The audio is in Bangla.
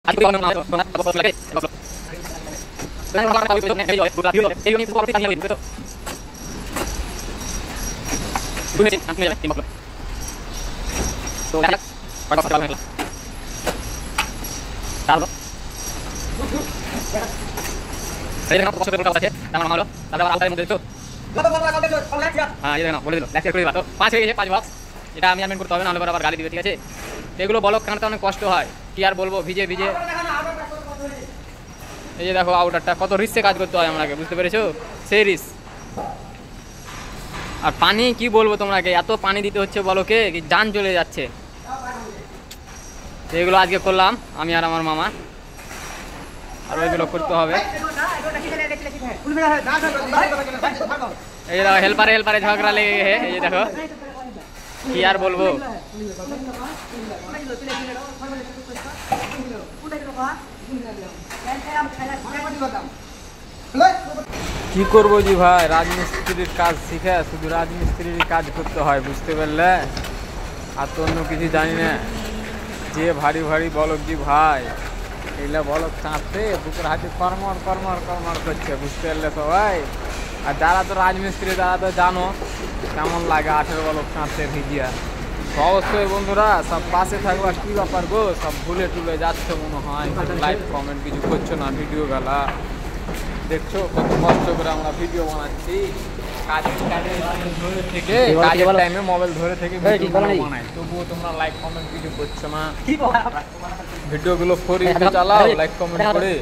আজকে অন্য না বস লাগে এই এই পরে তাহলে হইবে তো তুমি আপনি যাই তিন বছর তো দেখা কত বছর লাগবে তাহলে এই দেখো কত বছর আছে তার মানে হলো তাহলে আলাদার মধ্যে তো হ্যাঁ এই দেখো বলে দিল লেকচার করে দিবা তো 5 হয়ে গেছে 5 বক্স এটা আমি আনমেন্ট করতে হবে না হলে আবার গালি দিবে ঠিক আছে এগুলো ব্লক কাটতে অনেক কষ্ট হয় কি আর বলবো ভিজে ভিজে এই যে দেখো আউটারটা কত রিস্কে কাজ করতে হয় আমাকে বুঝতে পেরেছো সেই রিস্ক আর পানি কি বলবো তোমাকে এত পানি দিতে হচ্ছে বলকে কি জান চলে যাচ্ছে এগুলো আজকে করলাম আমি আর আমার মামা আর ওইগুলো করতে হবে এই যে দেখো হেল্পারে ঝগড়া লেগে গেছে এই যে দেখো কি আর বলবো কি করবো জি ভাই রাজমিস্ত্রির কাজ শিখে শুধু রাজমিস্ত্রির কাজ করতে হয় বুঝতে পারলে আর তো অন্য কিছু জানি না যে ভারী ভারী বলক জি ভাই এগুলা বলক কাঁদতে বুকের হাতে কর্মর করছে বুঝতে পারলে সবাই আর যারা তো রাজমিস্ত্রি তারা তো জানো কেমন লাগে 18 বলক কাঁদতে ভিজিয়া অবশ্যই বন্ধুরা সব পাশে থাকবা কি ব্যাপার গো সব ভুলে টুলে যাচ্ছে মনে হয় লাইক কমেন্ট কিছু করছো না ভিডিও গেলা দেখছো কত কষ্ট করে আমরা ভিডিও বানাচ্ছি কাজের টাইমে মোবাইল ধরে থেকে ভিডিও বানাই তবুও তোমরা লাইক কমেন্ট কিছু করছো না ভিডিওগুলো ফরি চালাও লাইক কমেন্ট করে